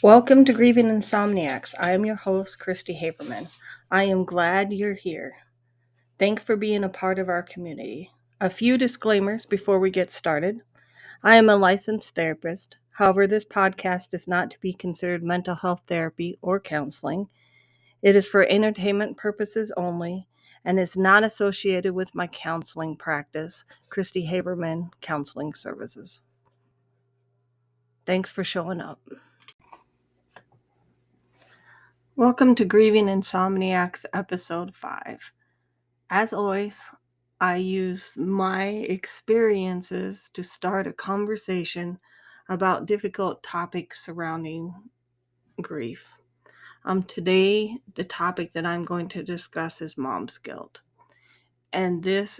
Welcome to Grieving Insomaniacs. I am your host, Cristi Habermann. I am glad you're here. Thanks for being a part of our community. A few disclaimers before we get started. I am a licensed therapist. However, this podcast is not to be considered mental health therapy or counseling. It is for entertainment purposes only and is not associated with my counseling practice, Cristi Habermann Counseling Services. Thanks for showing up. Welcome to Grieving Insomaniacs, Episode 5. As always, I use my experiences to start a conversation about difficult topics surrounding grief. Today, the topic that I'm going to discuss is mom's guilt. And this,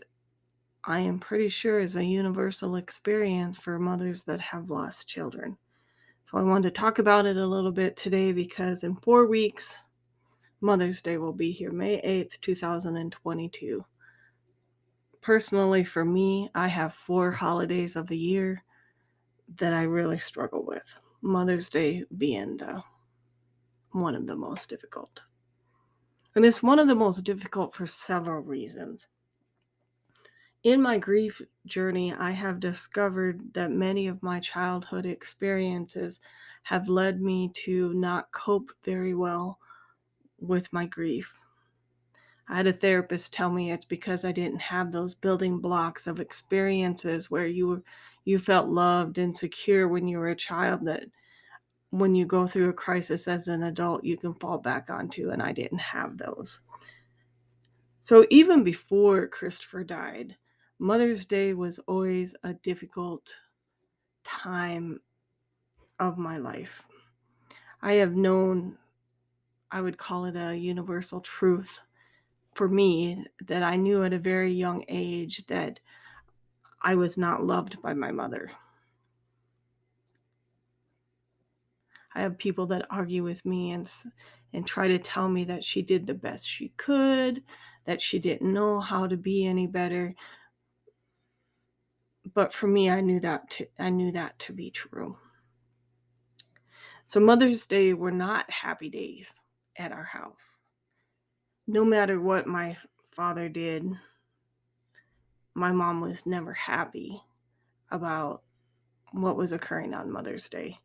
I am pretty sure, is a universal experience for mothers that have lost children. So I wanted to talk about it a little bit today because in 4 weeks, Mother's Day will be here, May 8th, 2022. Personally, for me, I have 4 holidays of the year that I really struggle with. Mother's Day being one of the most difficult. And it's one of the most difficult for several reasons. In my grief journey, I have discovered that many of my childhood experiences have led me to not cope very well with my grief. I had a therapist tell me it's because I didn't have those building blocks of experiences where you felt loved and secure when you were a child, that when you go through a crisis as an adult, you can fall back onto, and I didn't have those. So even before Christopher died, Mother's Day was always a difficult time of my life. I have known, I would call it a universal truth for me, that I knew at a very young age that I was not loved by my mother. I have people that argue with me and try to tell me that she did the best she could, that she didn't know how to be any better. But for me, I knew that to be true. So Mother's Day were not happy days at our house. No matter what my father did, my mom was never happy about what was occurring on Mother's Day.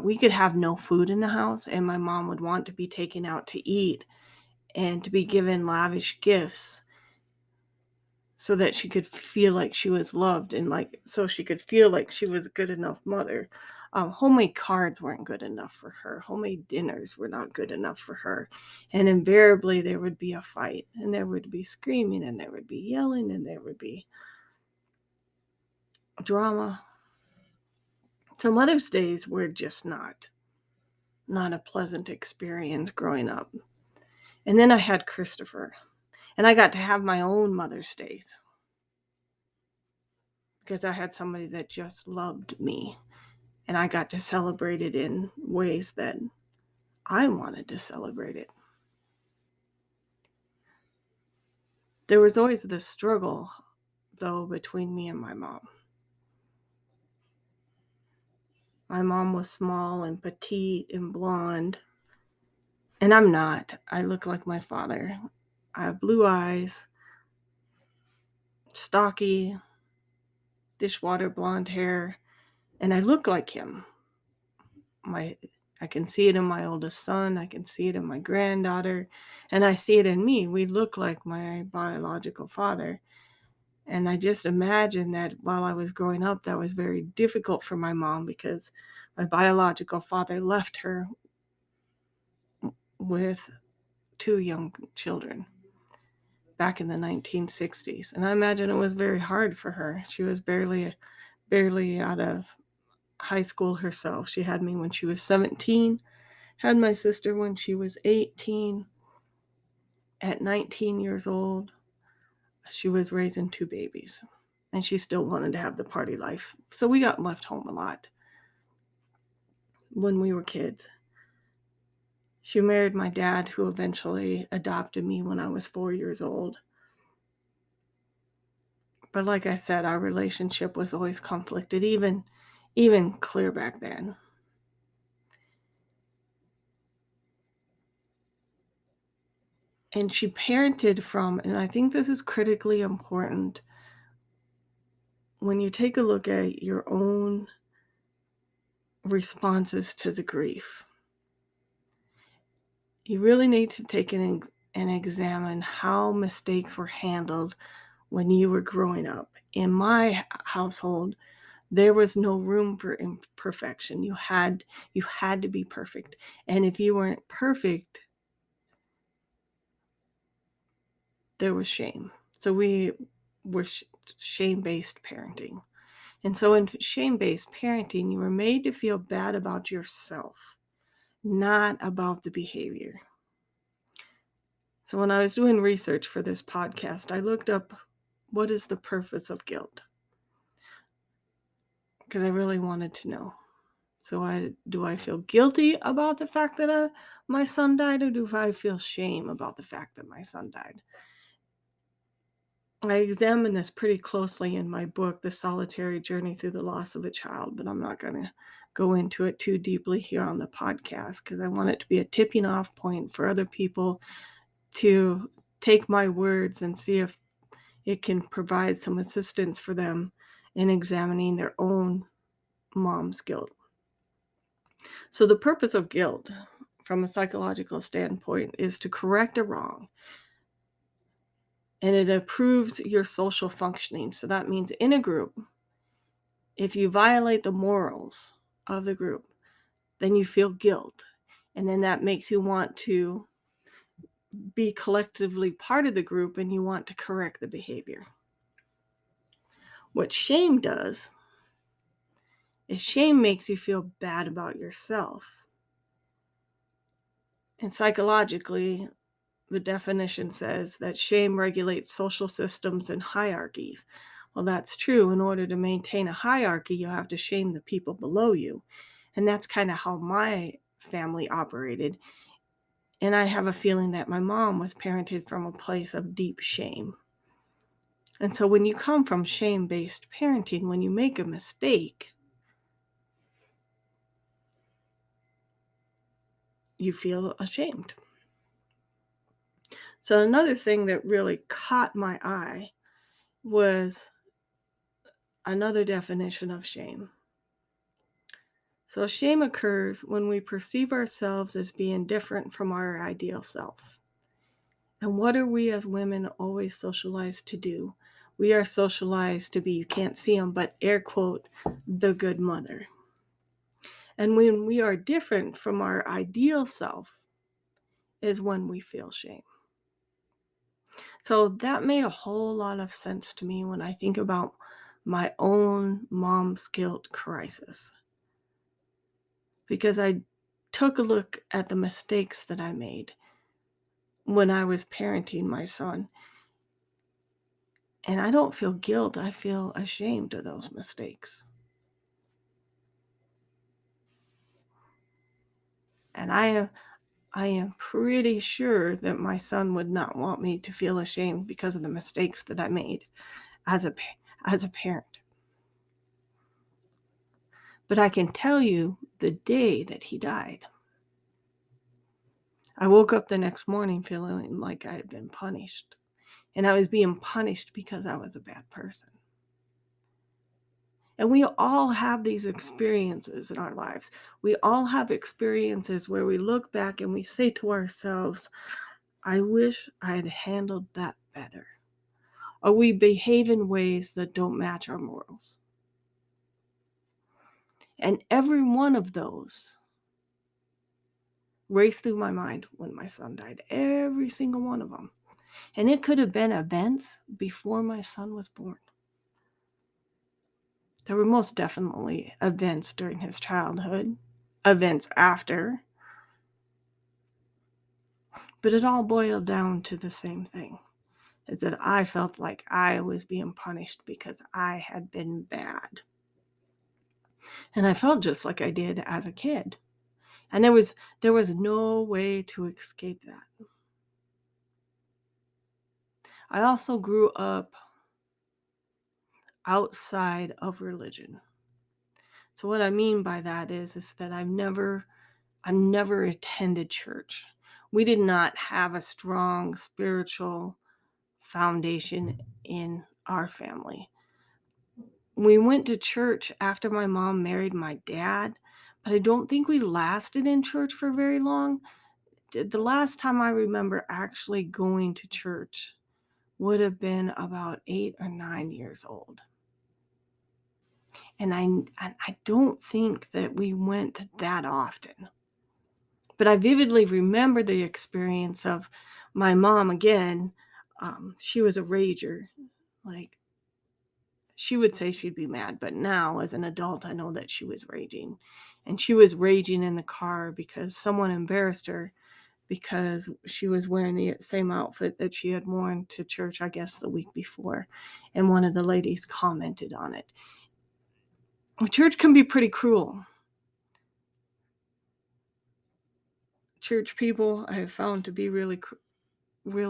We could have no food in the house, and my mom would want to be taken out to eat and to be given lavish gifts so that she could feel like she was loved, and so she could feel like she was a good enough mother. Homemade cards weren't good enough for her. Homemade dinners were not good enough for her. And invariably there would be a fight, and there would be screaming, and there would be yelling, and there would be drama. So Mother's Days were just not a pleasant experience growing up. And then I had Christopher, and I got to have my own Mother's Days because I had somebody that just loved me, and I got to celebrate it in ways that I wanted to celebrate it. There was always this struggle, though, between me and my mom. My mom was small and petite and blonde, and I'm not. I look like my father. I have blue eyes, stocky, dishwater blonde hair, and I look like him. I can see it in my oldest son, I can see it in my granddaughter, and I see it in me. We look like my biological father. And I just imagine that while I was growing up, that was very difficult for my mom because my biological father left her with 2 young children back in the 1960s. And I imagine it was very hard for her. She was barely out of high school herself. She had me when she was 17, had my sister when she was 18. At 19 years old, she was raising 2 babies, and she still wanted to have the party life. So we got left home a lot when we were kids. She married my dad, who eventually adopted me when I was 4 years old. But like I said, our relationship was always conflicted, even clear back then. And she parented from, and I think this is critically important, when you take a look at your own responses to the grief, you really need to take and examine how mistakes were handled when you were growing up. In my household, there was no room for imperfection. You had to be perfect. And if you weren't perfect, there was shame. So we were shame-based parenting. And so in shame-based parenting, you were made to feel bad about yourself, not about the behavior. So when I was doing research for this podcast, I looked up what is the purpose of guilt, because I really wanted to know. So do I feel guilty about the fact that my son died, or do I feel shame about the fact that my son died? I examined this pretty closely in my book, The Solitary Journey Through the Loss of a Child, but I'm not going to go into it too deeply here on the podcast, because I want it to be a tipping off point for other people to take my words and see if it can provide some assistance for them in examining their own mom's guilt. So the purpose of guilt, from a psychological standpoint, is to correct a wrong. And it improves your social functioning. So that means in a group, if you violate the morals of the group, then you feel guilt. And then that makes you want to be collectively part of the group, and you want to correct the behavior. What shame does is shame makes you feel bad about yourself. And psychologically, the definition says that shame regulates social systems and hierarchies. Well, that's true. In order to maintain a hierarchy, you have to shame the people below you. And that's kind of how my family operated. And I have a feeling that my mom was parented from a place of deep shame. And so when you come from shame-based parenting, when you make a mistake, you feel ashamed. So another thing that really caught my eye was another definition of shame. So shame occurs when we perceive ourselves as being different from our ideal self. And what are we as women always socialized to do? We are socialized to be, you can't see them, but air quote, the good mother. And when we are different from our ideal self is when we feel shame. So that made a whole lot of sense to me when I think about my own mom's guilt crisis. Because I took a look at the mistakes that I made when I was parenting my son. And I don't feel guilt, I feel ashamed of those mistakes. And I am pretty sure that my son would not want me to feel ashamed because of the mistakes that I made as a parent. But I can tell you the day that he died, I woke up the next morning feeling like I had been punished. And I was being punished because I was a bad person. And we all have these experiences in our lives. We all have experiences where we look back and we say to ourselves, I wish I had handled that better. Or we behave in ways that don't match our morals. And every one of those raced through my mind when my son died. Every single one of them. And it could have been events before my son was born. There were most definitely events during his childhood, events after, but it all boiled down to the same thing, is that I felt like I was being punished because I had been bad. And I felt just like I did as a kid. And there was no way to escape that. I also grew up outside of religion. So what I mean by that is that I've never attended church. we did not have a strong spiritual foundation in our family. We went to church after my mom married my dad, but I don't think we lasted in church for very long. The last time I remember actually going to church would have been about 8 or 9 years old. And I don't think that we went that often. But I vividly remember the experience of my mom again. She was a rager. Like, she would say she'd be mad, but now as an adult, I know that she was raging. And she was raging in the car because someone embarrassed her because she was wearing the same outfit that she had worn to church, I guess, the week before. And one of the ladies commented on it. Church can be pretty cruel. Church people I have found to be really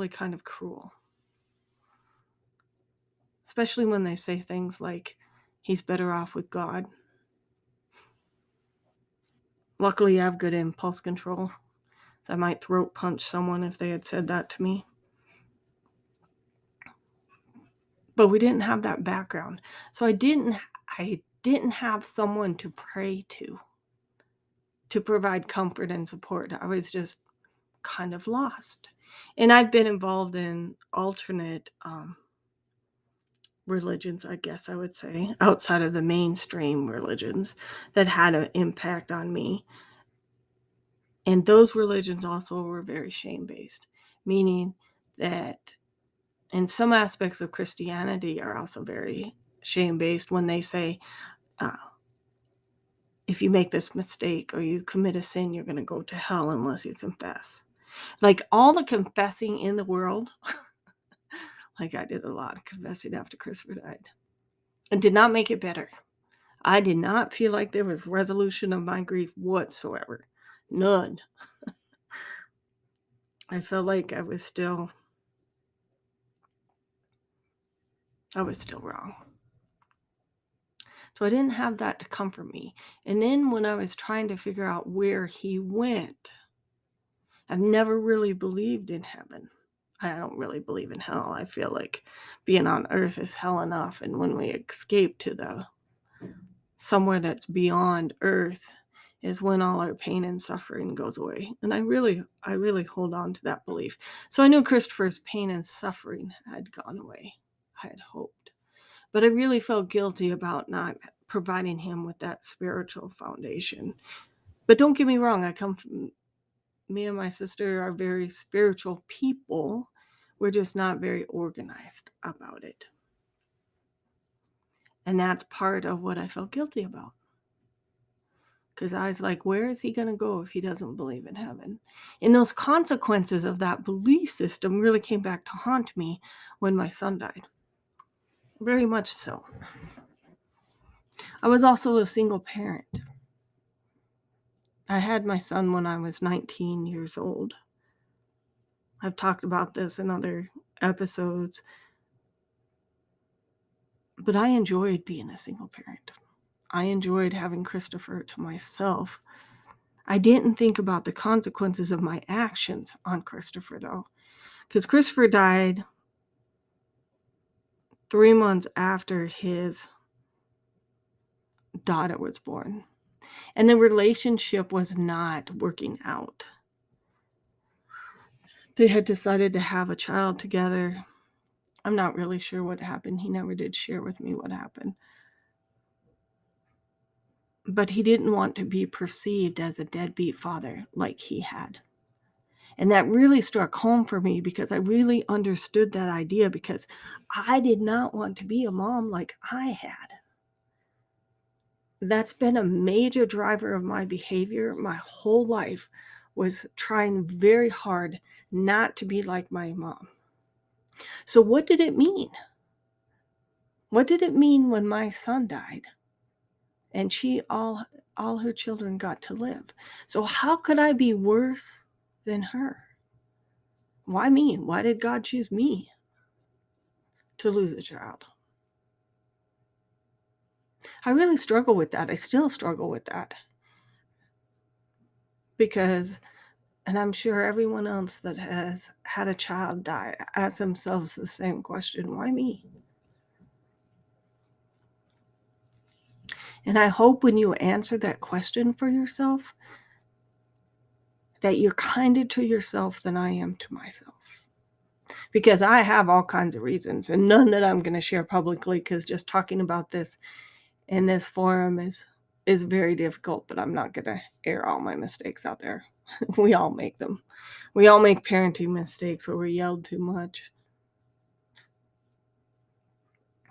kind of cruel. Especially when they say things like, he's better off with God. Luckily, I have good impulse control. I might throat punch someone if they had said that to me. But we didn't have that background. So I didn't have someone to pray to provide comfort and support. I was just kind of lost. And I've been involved in alternate religions, I guess I would say, outside of the mainstream religions that had an impact on me. And those religions also were very shame-based, meaning that and some aspects of Christianity are also very shame-based when they say, if you make this mistake or you commit a sin, you're going to go to hell unless you confess. Like all the confessing in the world, like I did a lot of confessing after Christopher died, and did not make it better. I did not feel like there was resolution of my grief whatsoever. None. I felt like I was still wrong. So I didn't have that to comfort me. And then when I was trying to figure out where he went, I've never really believed in heaven. I don't really believe in hell. I feel like being on earth is hell enough. And when we escape to the somewhere that's beyond earth is when all our pain and suffering goes away. And I really hold on to that belief. So I knew Christopher's pain and suffering had gone away. I had hoped. But I really felt guilty about not providing him with that spiritual foundation. But don't get me wrong, me and my sister are very spiritual people. We're just not very organized about it. And that's part of what I felt guilty about. Because I was like, where is he going to go if he doesn't believe in heaven? And those consequences of that belief system really came back to haunt me when my son died. Very much so. I was also a single parent. I had my son when I was 19 years old. I've talked about this in other episodes. But I enjoyed being a single parent. I enjoyed having Christopher to myself. I didn't think about the consequences of my actions on Christopher, though. Because Christopher died 3 months after his daughter was born. And the relationship was not working out. They had decided to have a child together. I'm not really sure what happened. He never did share with me what happened. But he didn't want to be perceived as a deadbeat father like he had. And that really struck home for me because I really understood that idea because I did not want to be a mom like I had. That's been a major driver of my behavior my whole life, was trying very hard not to be like my mom. So what did it mean? What did it mean when my son died and all her children got to live? So how could I be worse than her? Why me? Why did God choose me to lose a child? I really struggle with that. I still struggle with that. Because And I'm sure everyone else that has had a child die asks themselves the same question: why me? And I hope when you answer that question for yourself, that you're kinder to yourself than I am to myself. Because I have all kinds of reasons, and none that I'm going to share publicly, because just talking about this in this forum is very difficult, but I'm not going to air all my mistakes out there. We all make them. We all make parenting mistakes where we yelled too much,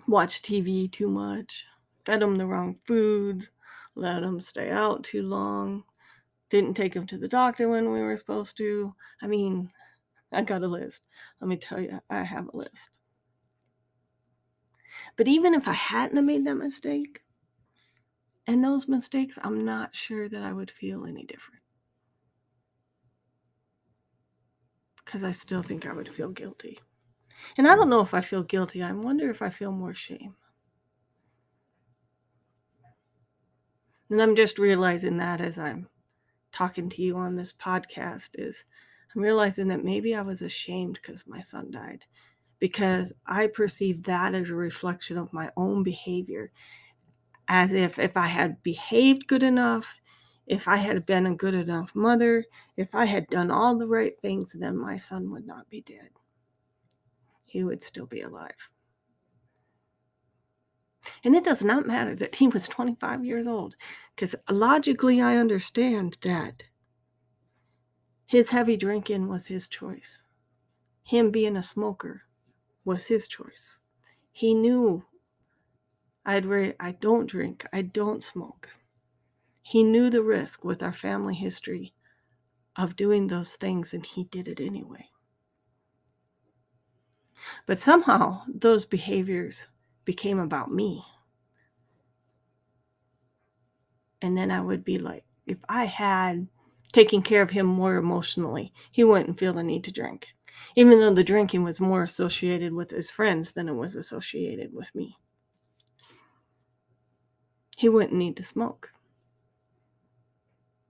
watched TV too much, fed them the wrong foods, let them stay out too long, didn't take them to the doctor when we were supposed to. I mean, I got a list. Let me tell you, I have a list. But even if I hadn't have made that mistake, and those mistakes, I'm not sure that I would feel any different. Because I still think I would feel guilty. And I don't know if I feel guilty. I wonder if I feel more shame. And I'm just realizing that as I'm talking to you on this podcast, is I'm realizing that maybe I was ashamed because my son died. Because I perceive that as a reflection of my own behavior. As if I had behaved good enough, if I had been a good enough mother, if I had done all the right things, then my son would not be dead. He would still be alive. And it does not matter that he was 25 years old, because logically I understand that his heavy drinking was his choice. Him being a smoker was his choice. He knew I don't drink, I don't smoke. He knew the risk with our family history of doing those things, and he did it anyway. But somehow those behaviors became about me. And then I would be like, if I had taken care of him more emotionally, he wouldn't feel the need to drink. Even though the drinking was more associated with his friends than it was associated with me. He wouldn't need to smoke.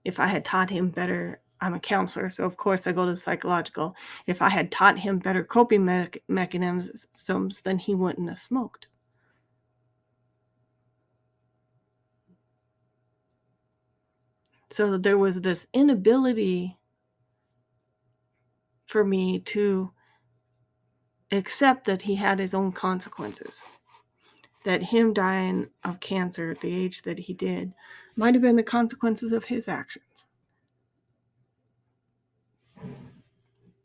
If I had taught him better, I'm a counselor, so of course I go to the psychological. If I had taught him better coping mechanisms, then he wouldn't have smoked. So there was this inability for me to accept that he had his own consequences. That him dying of cancer at the age that he did might have been the consequences of his actions.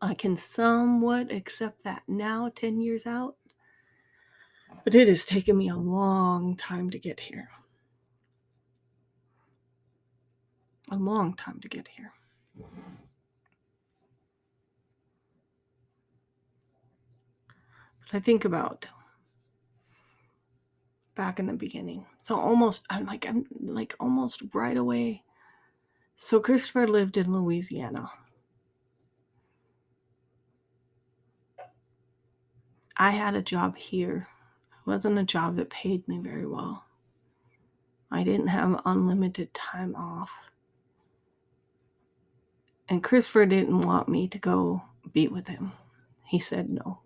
I can somewhat accept that now, 10 years out, but it has taken me a long time to get here. A long time to get here. But I think about back in the beginning. So I'm like almost right away. So Christopher lived in Louisiana. I had a job here. It wasn't a job that paid me very well. I didn't have unlimited time off. And Christopher didn't want me to go be with him. He said no.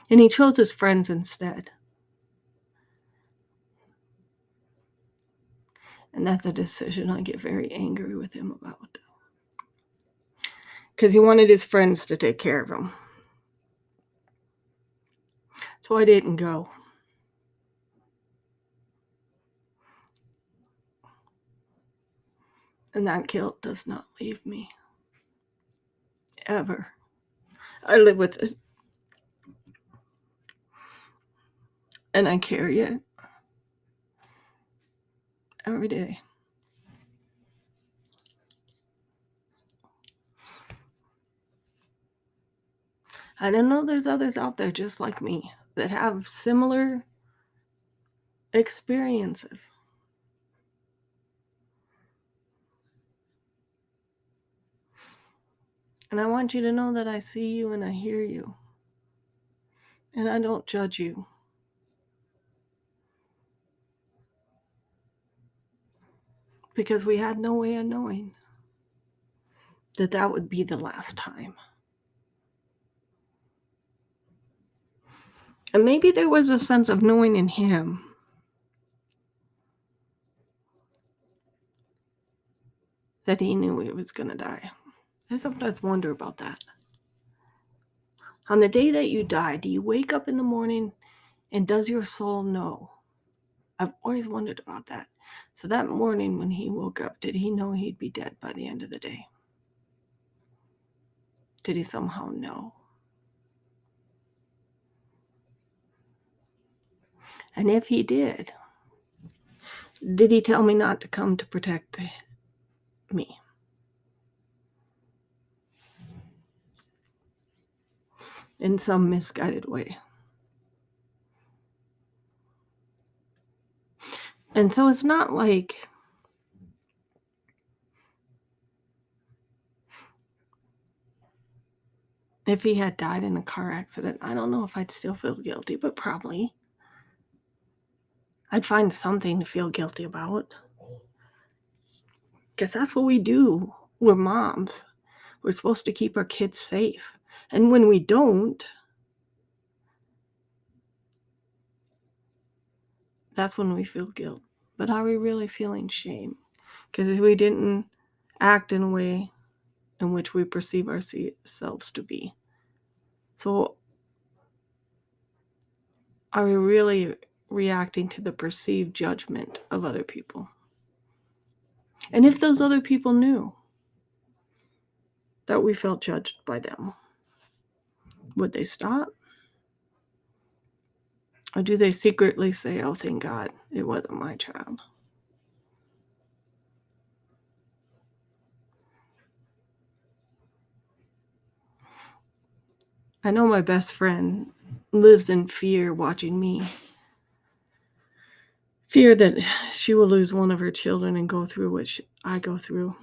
And he chose his friends instead. And that's a decision I get very angry with him about. Because he wanted his friends to take care of him. So I didn't go. And that guilt does not leave me. Ever. I live with it. And I carry it. Every day. I don't know there's others out there just like me that have similar experiences. And I want you to know that I see you and I hear you. And I don't judge you. Because we had no way of knowing. that would be the last time. And maybe there was a sense of knowing in him that he knew he was going to die. I sometimes wonder about that. On the day that you die, do you wake up in the morning and does your soul know? I've always wondered about that. So that morning when he woke up, did he know he'd be dead by the end of the day? Did he somehow know? And if he did he tell me not to come to protect me? In some misguided way. And so it's not like if he had died in a car accident, I don't know if I'd still feel guilty, but probably. I'd find something to feel guilty about. Because that's what we do. We're moms. We're supposed to keep our kids safe. And when we don't, that's when we feel guilt. But are we really feeling shame? Because we didn't act in a way in which we perceive ourselves to be. So are we really reacting to the perceived judgment of other people? And if those other people knew that we felt judged by them, would they stop? Or do they secretly say, oh, thank God, it wasn't my child? I know my best friend lives in fear watching me. Fear that she will lose one of her children and go through what I go through.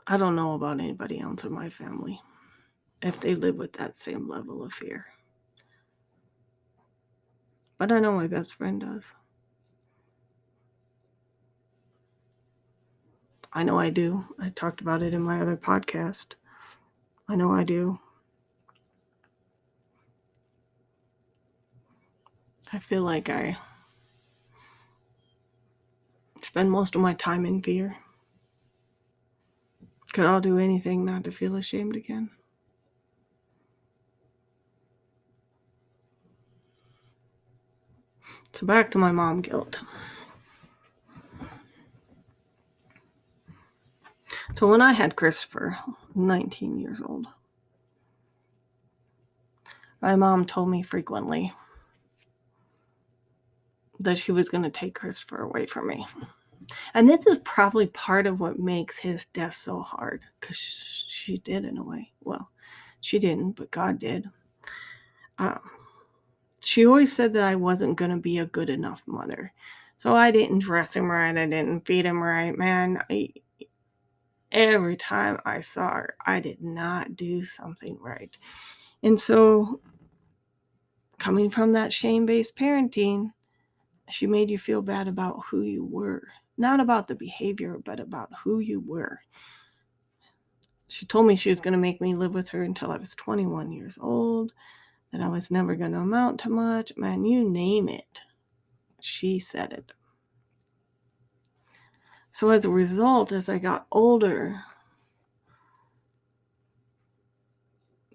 I don't know about anybody else in my family if they live with that same level of fear. But I know my best friend does. I know I do. I talked about it in my other podcast. I know I do. I feel like I spend most of my time in fear. Could I'll do anything not to feel ashamed again. So back to my mom guilt. So when I had Christopher, 19 years old, my mom told me frequently that she was going to take Christopher away from me. And this is probably part of what makes his death so hard, because she did in a way. Well, she didn't, but God did. She always said that I wasn't going to be a good enough mother. So I didn't dress him right. I didn't feed him right. Man, every time I saw her, I did not do something right. And so coming from that shame-based parenting, she made you feel bad about who you were. Not about the behavior, but about who you were. She told me she was going to make me live with her until I was 21 years old, that I was never going to amount to much. Man, you name it. She said it. So as a result, as I got older,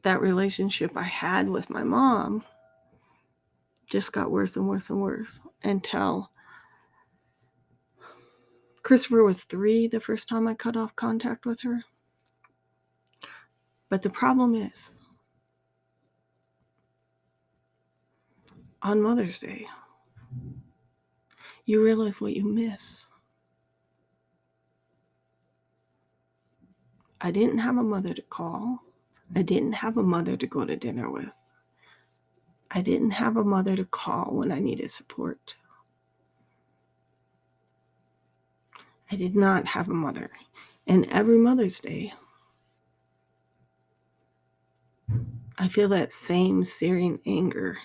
that relationship I had with my mom just got worse and worse and worse until Christopher was 3 the first time I cut off contact with her. But the problem is, on Mother's Day, you realize what you miss. I didn't have a mother to call. I didn't have a mother to go to dinner with. I didn't have a mother to call when I needed support. I did not have a mother. And every Mother's Day, I feel that same searing anger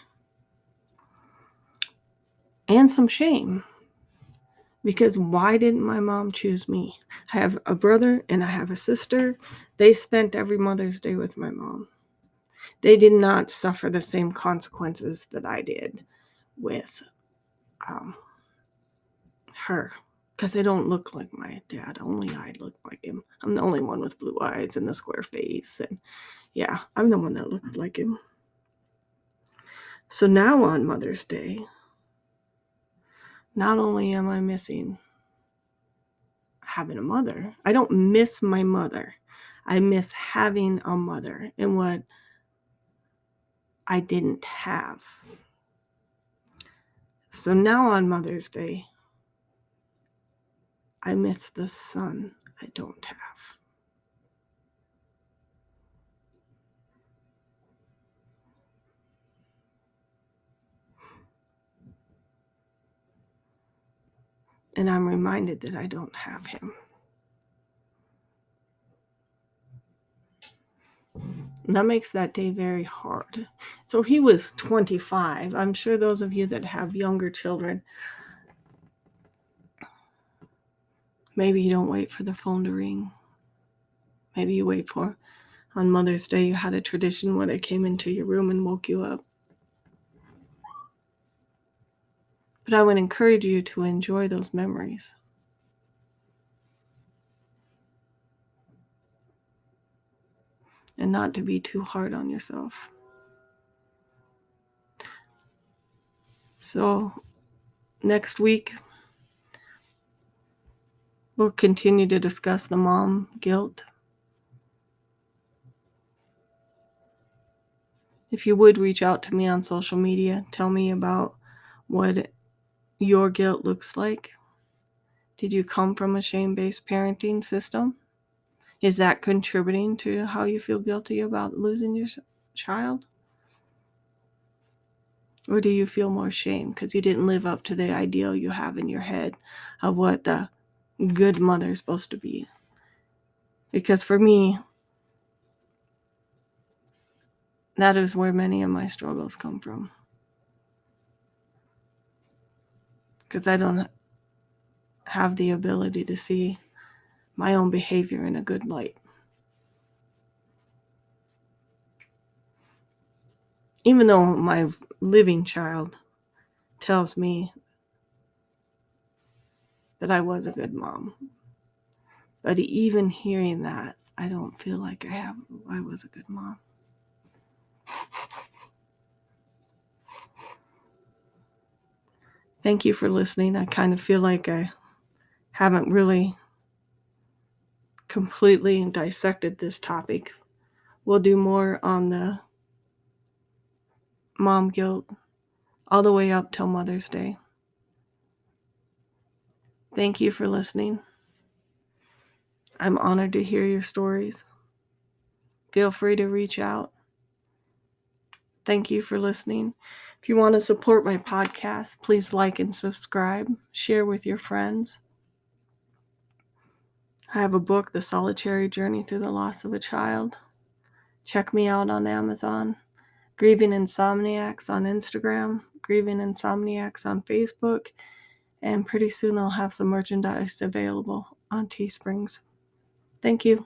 and some shame Because why didn't my mom choose me? I have a brother and I have a sister. They spent every Mother's Day with my mom. They did not suffer the same consequences that I did with her. Because they don't look like my dad. Only I look like him. I'm the only one with blue eyes and the square face. And yeah, I'm the one that looked like him. So now on Mother's Day, not only am I missing having a mother, I don't miss my mother. I miss having a mother and what I didn't have. So now on Mother's Day, I miss the son I don't have. And I'm reminded that I don't have him. And that makes that day very hard. So he was 25. I'm sure those of you that have younger children, maybe you don't wait for the phone to ring. Maybe you wait for, on Mother's Day, you had a tradition where they came into your room and woke you up. But I would encourage you to enjoy those memories. And not to be too hard on yourself. So next week, we'll continue to discuss the mom guilt. If you would reach out to me on social media, tell me about what your guilt looks like. Did you come from a shame-based parenting system? Is that contributing to how you feel guilty about losing your child? Or do you feel more shame because you didn't live up to the ideal you have in your head of what the good mother is supposed to be? Because for me, that is where many of my struggles come from. Because I don't have the ability to see my own behavior in a good light. Even though my living child tells me that I was a good mom. But even hearing that, I don't feel like I was a good mom. Thank you for listening. I kind of feel like I haven't really completely dissected this topic. We'll do more on the mom guilt all the way up till Mother's Day. Thank you for listening. I'm honored to hear your stories. Feel free to reach out. Thank you for listening. If you want to support my podcast, please like and subscribe. Share with your friends. I have a book, The Solitary Journey Through the Loss of a Child. Check me out on Amazon. Grieving Insomaniacs on Instagram. Grieving Insomaniacs on Facebook. And pretty soon I'll have some merchandise available on Teesprings. Thank you.